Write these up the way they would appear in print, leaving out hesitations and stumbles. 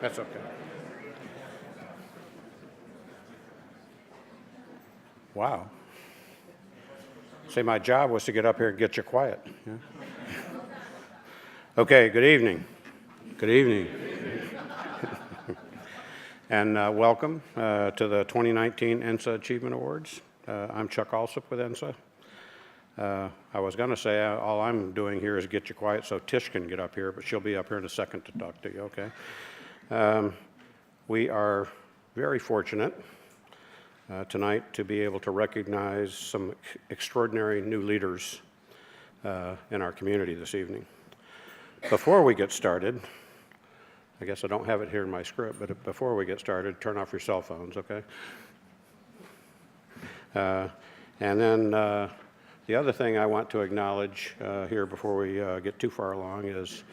That's okay. Wow. See, my job was to get up here and get you quiet. Yeah. Okay, good evening. Good evening. And welcome to the 2019 INSA Achievement Awards. I'm Chuck Alsop with INSA. I was going to say all I'm doing here is get you quiet so Tish can get up here, but she'll be up here in a second to talk to you, okay? We are very fortunate tonight to be able to recognize some extraordinary new leaders in our community this evening. Before we get started, I guess I don't have it here in my script, but before we get started, turn off your cell phones, okay? And then the other thing I want to acknowledge here before we get too far along is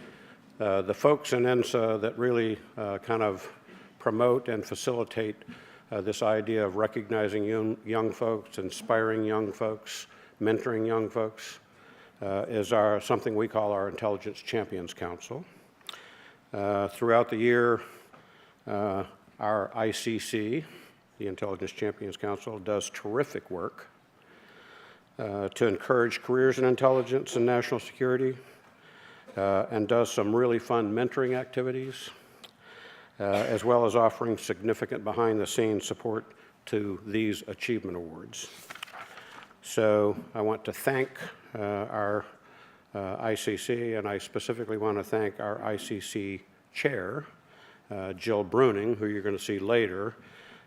the folks in INSA that really kind of promote and facilitate this idea of recognizing young folks, inspiring young folks, mentoring young folks, is something we call our Intelligence Champions Council. Throughout the year, our ICC, the Intelligence Champions Council, does terrific work to encourage careers in intelligence and national security, and does some really fun mentoring activities, as well as offering significant behind-the-scenes support to these achievement awards. So I want to thank our ICC, and I specifically want to thank our ICC chair, Jill Bruning, who you're going to see later,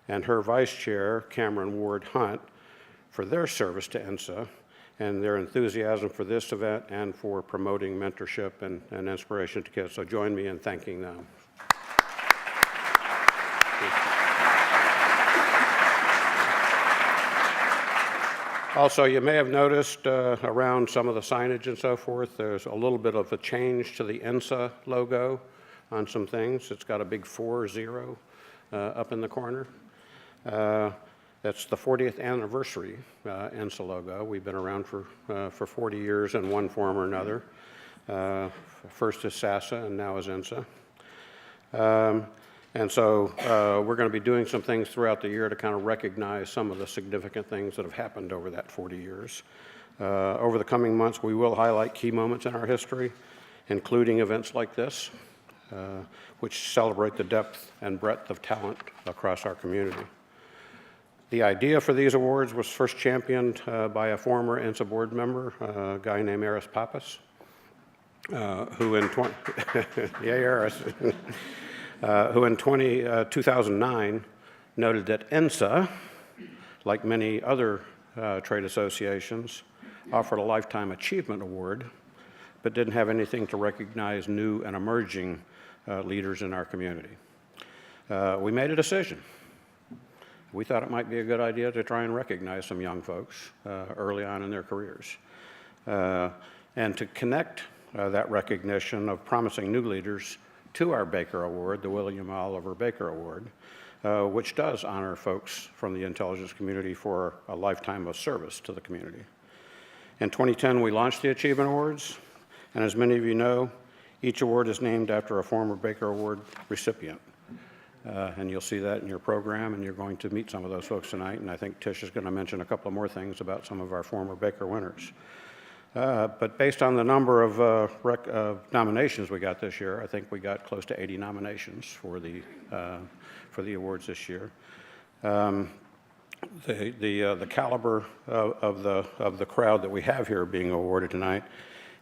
and her vice chair, Cameron Ward Hunt, for their service to INSA and their enthusiasm for this event and for promoting mentorship and inspiration to kids. So join me in thanking them. Also, you may have noticed around some of the signage and so forth, there's a little bit of a change to the INSA logo on some things. It's got a big 4-0 up in the corner. That's the 40th anniversary INSA logo. We've been around for 40 years in one form or another. First as SASA and now as INSA. And so we're going to be doing some things throughout the year to kind of recognize some of the significant things that have happened over that 40 years. Over the coming months, we will highlight key moments in our history, including events like this, which celebrate the depth and breadth of talent across our community. The idea for these awards was first championed by a former INSA board member, a guy named Aris Pappas, who in 2009 noted that INSA, like many other trade associations, offered a Lifetime Achievement Award, but didn't have anything to recognize new and emerging leaders in our community. We made a decision. We thought it might be a good idea to try and recognize some young folks early on in their careers, and to connect that recognition of promising new leaders to our Baker Award, the William Oliver Baker Award, which does honor folks from the intelligence community for a lifetime of service to the community. In 2010, we launched the Achievement Awards, and as many of you know, each award is named after a former Baker Award recipient. And you'll see that in your program, and you're going to meet some of those folks tonight, and I think Tish is going to mention a couple of more things about some of our former Baker winners. But based on the number of nominations we got this year, I think we got close to 80 nominations for the awards this year. The caliber of the crowd that we have here being awarded tonight,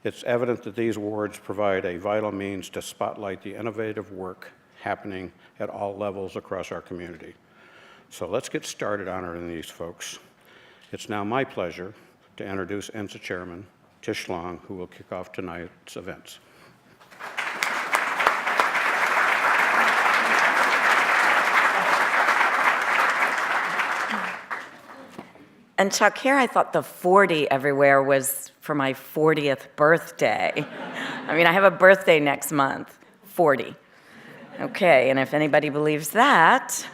it's evident that these awards provide a vital means to spotlight the innovative work happening at all levels across our community. So let's get started honoring these folks. It's now my pleasure to introduce INSA Chairman Tish Long, who will kick off tonight's events. And Chuck, here I thought the 40 everywhere was for my 40th birthday. I mean, I have a birthday next month, 40. Okay, and if anybody believes that,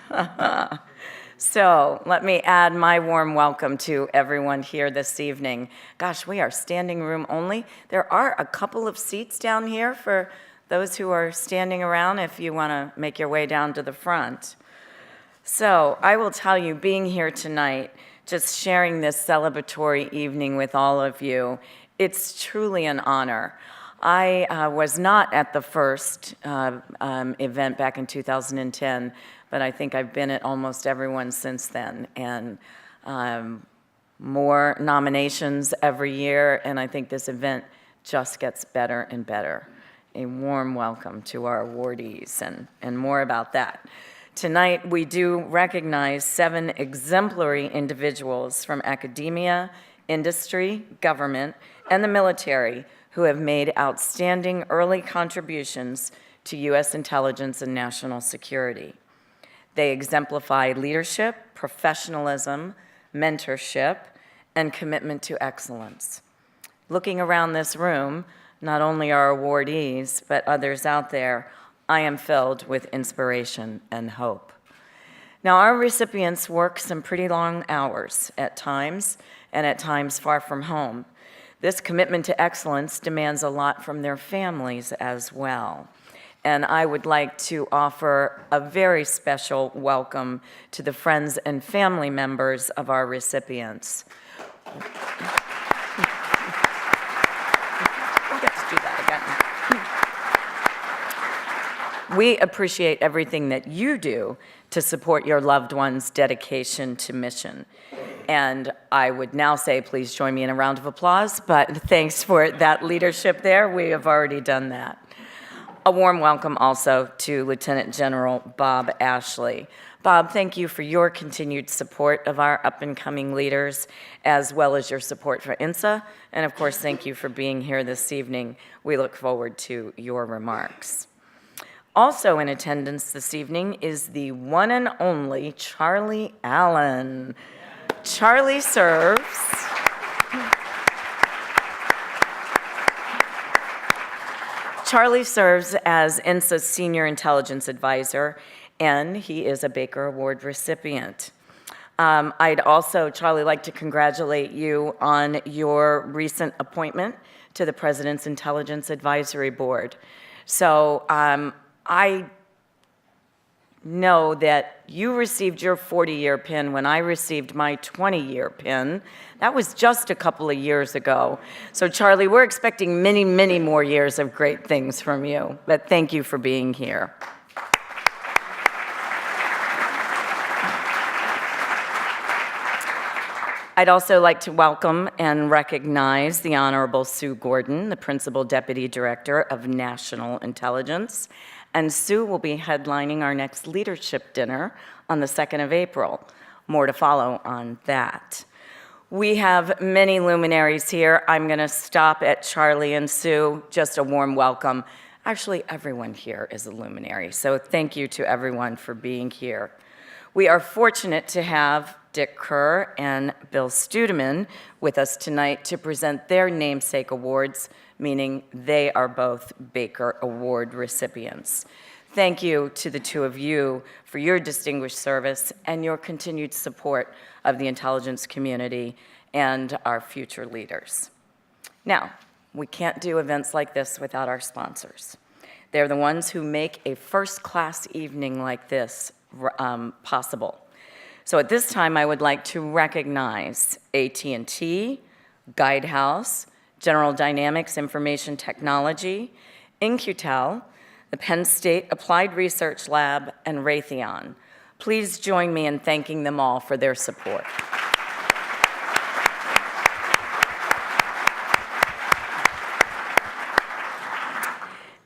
so let me add my warm welcome to everyone here this evening. Gosh, we are standing room only. There are a couple of seats down here for Those who are standing around, if you want to make your way down to the front. So I will tell you, being here tonight, just sharing this celebratory evening with all of you, it's truly an honor. I was not at the first event back in 2010, but I think I've been at almost every one since then. And more nominations every year, and I think this event just gets better and better. A warm welcome to our awardees, and more about that. Tonight, we do recognize 7 exemplary individuals from academia, industry, government, and the military who have made outstanding early contributions to U.S. intelligence and national security. They exemplify leadership, professionalism, mentorship, and commitment to excellence. Looking around this room, not only our awardees, but others out there, I am filled with inspiration and hope. Now, our recipients work some pretty long hours at times, and at times far from home. This commitment to excellence demands a lot from their families as well. And I would like to offer a very special welcome to the friends and family members of our recipients. We'll get to do that again. We appreciate everything that you do to support your loved ones' dedication to mission. And I would now say, please join me in a round of applause, but thanks for that leadership there. We have already done that. A warm welcome also to Lieutenant General Bob Ashley. Bob, thank you for your continued support of our up-and-coming leaders, as well as your support for INSA. And of course, thank you for being here this evening. We look forward to your remarks. Also in attendance this evening is the one and only Charlie Allen. Charlie serves as INSA's Senior Intelligence Advisor, and he is a Baker Award recipient. I'd also, Charlie, like to congratulate you on your recent appointment to the President's Intelligence Advisory Board. So I know that you received your 40-year pin when I received my 20-year pin. That was just a couple of years ago. So Charlie, we're expecting many, many more years of great things from you, but thank you for being here. I'd also like to welcome and recognize the Honorable Sue Gordon, the Principal Deputy Director of National Intelligence. And Sue will be headlining our next leadership dinner on the 2nd of April. More to follow on that. We have many luminaries here. I'm going to stop at Charlie and Sue. Just a warm welcome. Actually, everyone here is a luminary, so thank you to everyone for being here. We are fortunate to have Dick Kerr and Bill Studeman with us tonight to present their namesake awards, meaning they are both Baker Award recipients. Thank you to the two of you for your distinguished service and your continued support of the intelligence community and our future leaders. Now, we can't do events like this without our sponsors. They're the ones who make a first-class evening like this possible. So at this time, I would like to recognize AT&T, Guidehouse, General Dynamics Information Technology, In-Q-Tel, the Penn State Applied Research Lab, and Raytheon. Please join me in thanking them all for their support.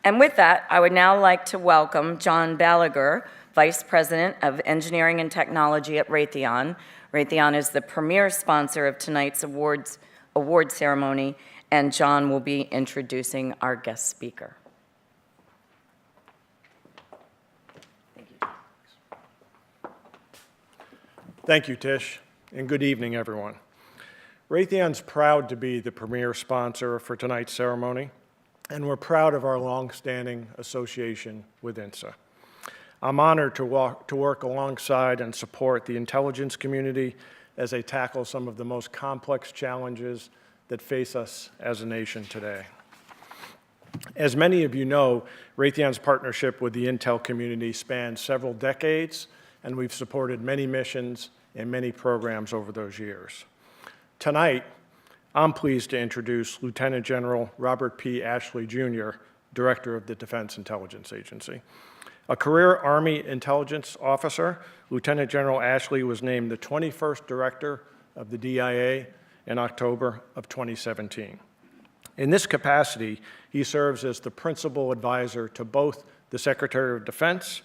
And with that, I would now like to welcome John Balaguer, Vice President of Engineering and Technology at Raytheon. Raytheon is the premier sponsor of tonight's award ceremony, and John will be introducing our guest speaker. Thank you. Thank you, Tish, and good evening, everyone. Raytheon's proud to be the premier sponsor for tonight's ceremony, and we're proud of our long-standing association with INSA. I'm honored to work alongside and support the intelligence community as they tackle some of the most complex challenges that face us as a nation today. As many of you know, Raytheon's partnership with the Intel community spans several decades, and we've supported many missions and many programs over those years. Tonight, I'm pleased to introduce Lieutenant General Robert P. Ashley, Jr., Director of the Defense Intelligence Agency. A career Army intelligence officer, Lieutenant General Ashley was named the 21st Director of the DIA in October of 2017. In this capacity, he serves as the principal advisor to both the Secretary of Defense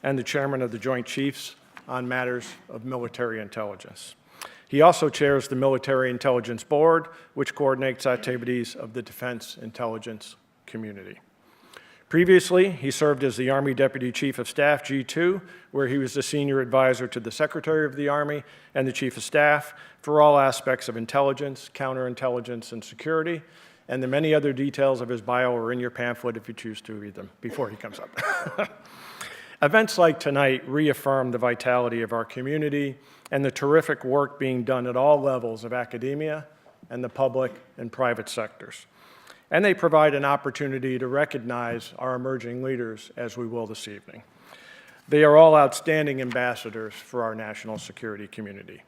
and the Chairman of the Joint Chiefs on matters of military intelligence. He also chairs the Military Intelligence Board, which coordinates activities of the defense intelligence community. Previously, he served as the Army Deputy Chief of Staff, G2, where he was the senior advisor to the Secretary of the Army and the Chief of Staff for all aspects of intelligence, counterintelligence, and security. And the many other details of his bio are in your pamphlet if you choose to read them before he comes up. Events like tonight reaffirm the vitality of our community and the terrific work being done at all levels of academia and the public and private sectors. And they provide an opportunity to recognize our emerging leaders, as we will this evening. They are all outstanding ambassadors for our national security community.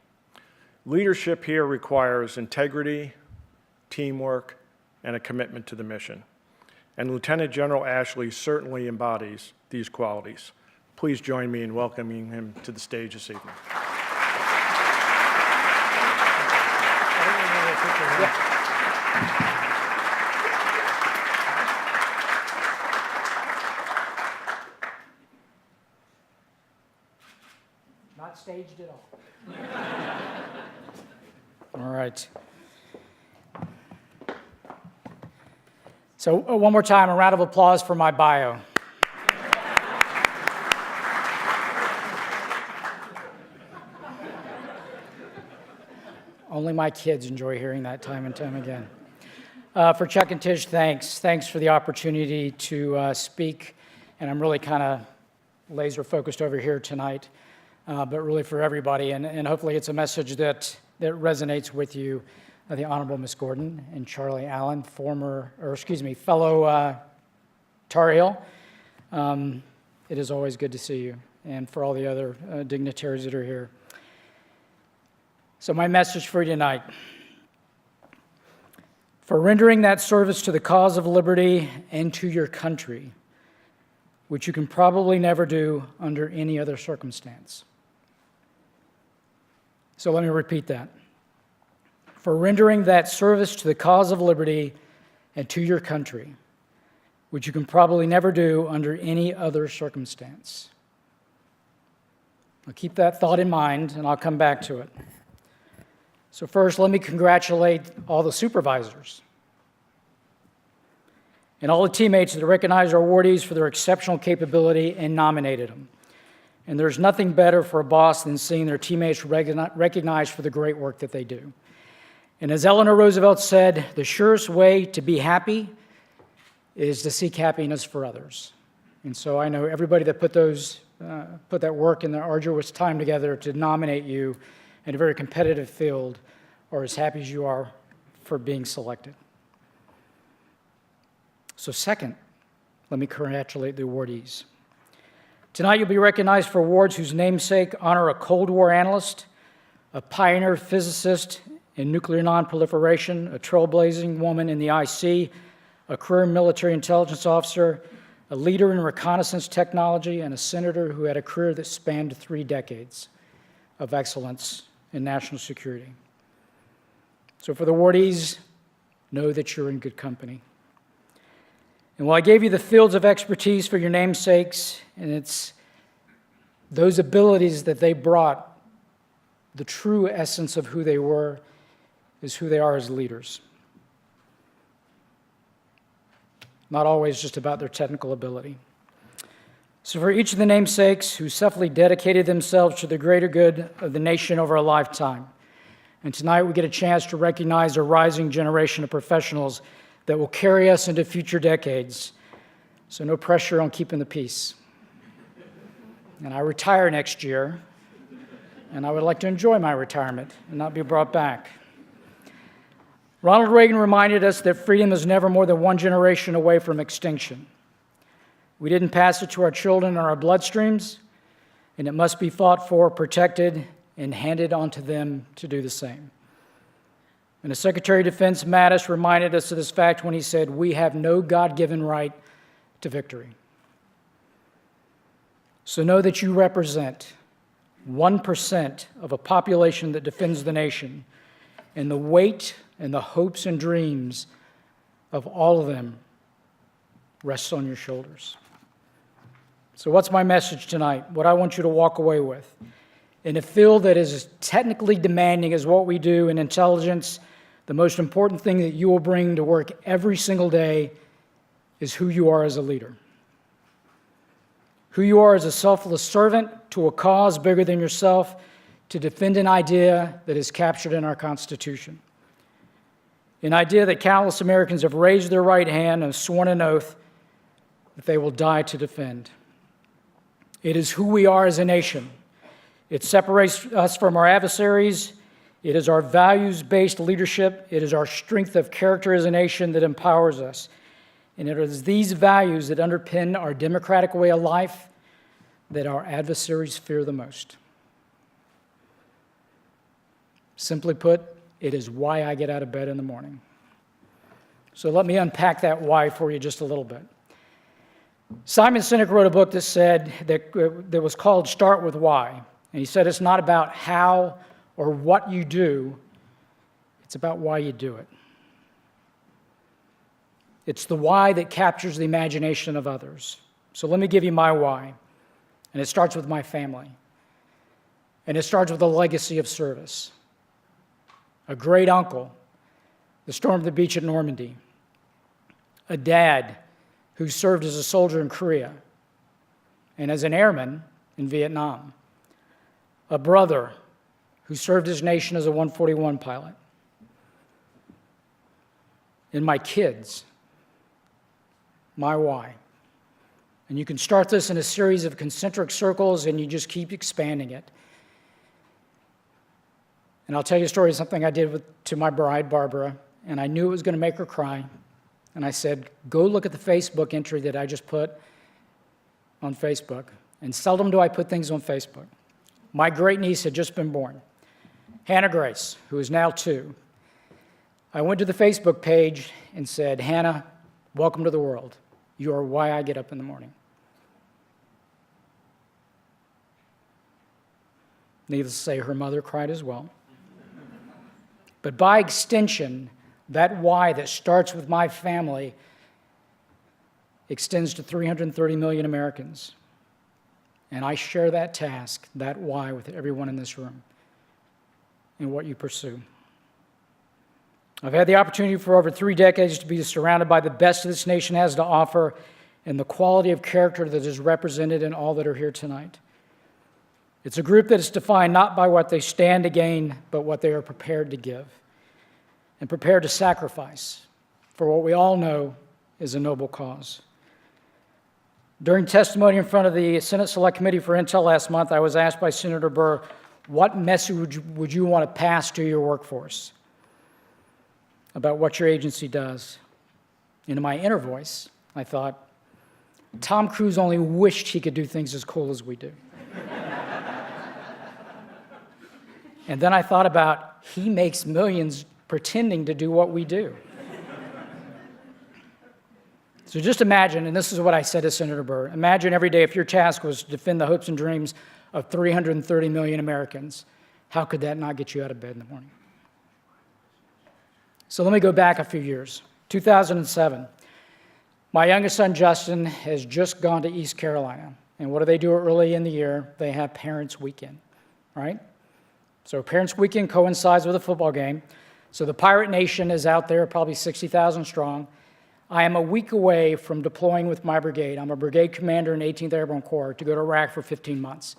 Leadership here requires integrity, teamwork, and a commitment to the mission. And Lieutenant General Ashley certainly embodies these qualities. Please join me in welcoming him to the stage this evening. Not staged at all. All right. So one more time, a round of applause for my bio. Only my kids enjoy hearing that time and time again. For Chuck and Tish, thanks. Thanks for the opportunity to speak. And I'm really kind of laser focused over here tonight, but really for everybody. And hopefully it's a message that resonates with you. The Honorable Ms. Gordon and Charlie Allen, fellow Tar Heel. It is always good to see you, and for all the other dignitaries that are here. So my message for you tonight: for rendering that service to the cause of liberty and to your country, which you can probably never do under any other circumstance. So let me repeat that. For rendering that service to the cause of liberty and to your country, which you can probably never do under any other circumstance. I'll keep that thought in mind, and I'll come back to it. So first, let me congratulate all the supervisors and all the teammates that recognized our awardees for their exceptional capability and nominated them. And there's nothing better for a boss than seeing their teammates recognized for the great work that they do. And as Eleanor Roosevelt said, the surest way to be happy is to seek happiness for others. And so I know everybody that put that work and their arduous time together to nominate you in a very competitive field are as happy as you are for being selected. So second, let me congratulate the awardees. Tonight you'll be recognized for awards whose namesake honor a Cold War analyst, a pioneer physicist in nuclear nonproliferation, a trailblazing woman in the IC, a career military intelligence officer, a leader in reconnaissance technology, and a senator who had a career that spanned 3 decades of excellence in national security. So for the awardees, know that you're in good company. And while I gave you the fields of expertise for your namesakes, and it's those abilities that they brought, the true essence of who they were is who they are as leaders. Not always just about their technical ability. So for each of the namesakes who selflessly dedicated themselves to the greater good of the nation over a lifetime, and tonight we get a chance to recognize a rising generation of professionals that will carry us into future decades. So no pressure on keeping the peace. And I retire next year, and I would like to enjoy my retirement and not be brought back. Ronald Reagan reminded us that freedom is never more than one generation away from extinction. We didn't pass it to our children or our bloodstreams, and it must be fought for, protected, and handed on to them to do the same. And the Secretary of Defense Mattis reminded us of this fact when he said, "We have no God-given right to victory." So know that you represent 1% of a population that defends the nation, and the weight and the hopes and dreams of all of them rests on your shoulders. So what's my message tonight? What I want you to walk away with? In a field that is as technically demanding as what we do in intelligence, the most important thing that you will bring to work every single day is who you are as a leader. Who you are as a selfless servant to a cause bigger than yourself, to defend an idea that is captured in our Constitution. An idea that countless Americans have raised their right hand and sworn an oath that they will die to defend. It is who we are as a nation. It separates us from our adversaries. It is our values-based leadership. It is our strength of character as a nation that empowers us. And it is these values that underpin our democratic way of life that our adversaries fear the most. Simply put, it is why I get out of bed in the morning. So let me unpack that why for you just a little bit. Simon Sinek wrote a book that was called Start With Why. And he said it's not about how or what you do, it's about why you do it. It's the why that captures the imagination of others. So let me give you my why. And it starts with my family. And it starts with a legacy of service. A great uncle that stormed the beach at Normandy. A dad who served as a soldier in Korea and as an airman in Vietnam. A brother who served his nation as a 141 pilot. And my kids. My why. And you can start this in a series of concentric circles and you just keep expanding it. And I'll tell you a story of something I did to my bride, Barbara, and I knew it was going to make her cry. And I said, go look at the Facebook entry that I just put on Facebook. And seldom do I put things on Facebook. My great niece had just been born, Hannah Grace, who is now 2. I went to the Facebook page and said, Hannah, welcome to the world. You are why I get up in the morning. Needless to say, her mother cried as well. But by extension, that why that starts with my family extends to 330 million Americans. And I share that task, that why, with everyone in this room in what you pursue. I've had the opportunity for over 3 decades to be surrounded by the best this nation has to offer and the quality of character that is represented in all that are here tonight. It's a group that is defined not by what they stand to gain, but what they are prepared to give and prepared to sacrifice for what we all know is a noble cause. During testimony in front of the Senate Select Committee for Intel last month, I was asked by Senator Burr, what message would you want to pass to your workforce about what your agency does? In my inner voice, I thought, Tom Cruise only wished he could do things as cool as we do. And then I thought about, he makes millions pretending to do what we do. So just imagine, and this is what I said to Senator Burr, imagine every day if your task was to defend the hopes and dreams of 330 million Americans, how could that not get you out of bed in the morning? So let me go back a few years. 2007, my youngest son, Justin, has just gone to East Carolina. And what do they do early in the year? They have Parents' Weekend, right? So Parents' Weekend coincides with a football game. So the Pirate Nation is out there, probably 60,000 strong. I am a week away from deploying with my brigade. I'm a brigade commander in 18th Airborne Corps to go to Iraq for 15 months.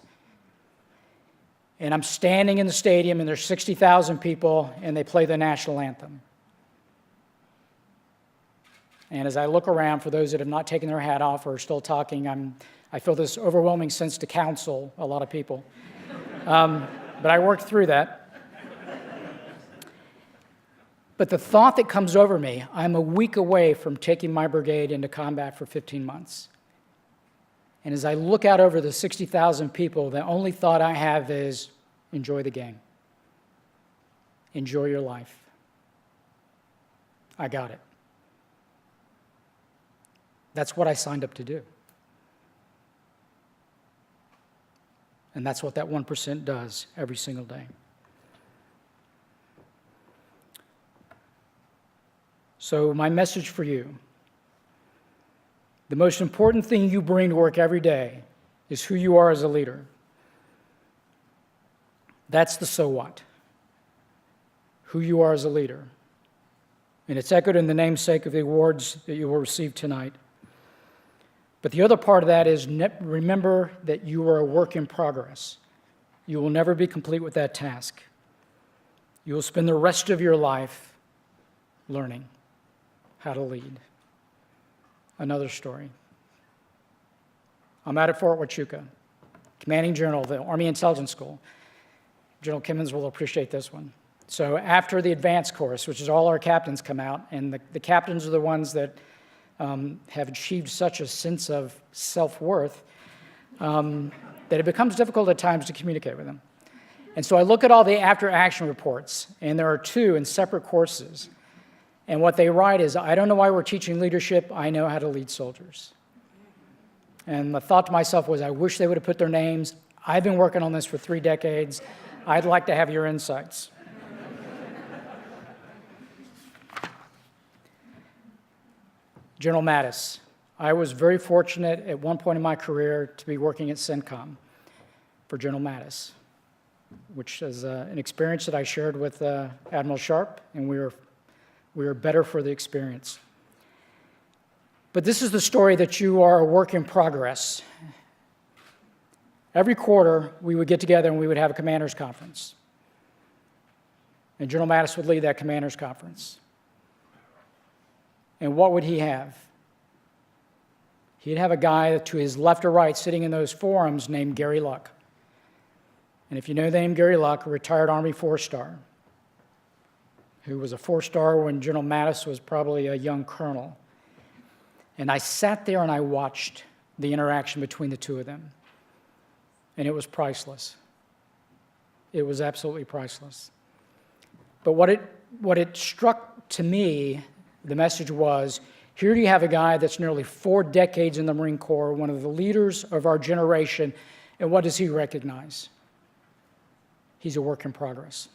And I'm standing in the stadium, and there's 60,000 people, and they play the national anthem. And as I look around, for those that have not taken their hat off or are still talking, I feel this overwhelming sense to counsel a lot of people. But I worked through that. But the thought that comes over me, I'm a week away from taking my brigade into combat for 15 months. And as I look out over the 60,000 people, the only thought I have is, enjoy the game. Enjoy your life. I got it. That's what I signed up to do. And that's what that 1% does every single day. So my message for you, the most important thing you bring to work every day is who you are as a leader. That's the so what. Who you are as a leader. And it's echoed in the namesake of the awards that you will receive tonight. But the other part of that is remember that you are a work in progress. You will never be complete with that task. You will spend the rest of your life learning how to lead. Another story. I'm out at Fort Huachuca, commanding general of the Army Intelligence School. General Kimmons will appreciate this one. So after the advanced course, which is all our captains come out, and the captains are the ones that have achieved such a sense of self-worth that it becomes difficult at times to communicate with them. And so I look at all the after-action reports, and there are 2 in separate courses. And what they write is, I don't know why we're teaching leadership, I know how to lead soldiers. And the thought to myself was, I wish they would have put their names. I've been working on this for 3 decades. I'd like to have your insights. General Mattis. I was very fortunate at one point in my career to be working at CENTCOM for General Mattis, which is an experience that I shared with Admiral Sharp, and we were better for the experience. But this is the story that you are a work in progress. Every quarter, we would get together and we would have a commander's conference. And General Mattis would lead that commander's conference. And what would he have? He'd have a guy to his left or right sitting in those forums named Gary Luck. And if you know the name Gary Luck, a retired Army 4-star, who was a 4-star when General Mattis was probably a young colonel. And I sat there and I watched the interaction between the 2 of them. And it was priceless. It was absolutely priceless. But what it struck to me, the message was, here you have a guy that's nearly 4 decades in the Marine Corps, one of the leaders of our generation, and what does he recognize? He's a work in progress.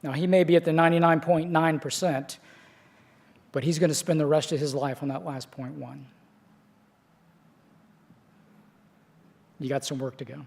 Now, he may be at the 99.9%, but he's going to spend the rest of his life on that last 0.1. You got some work to go.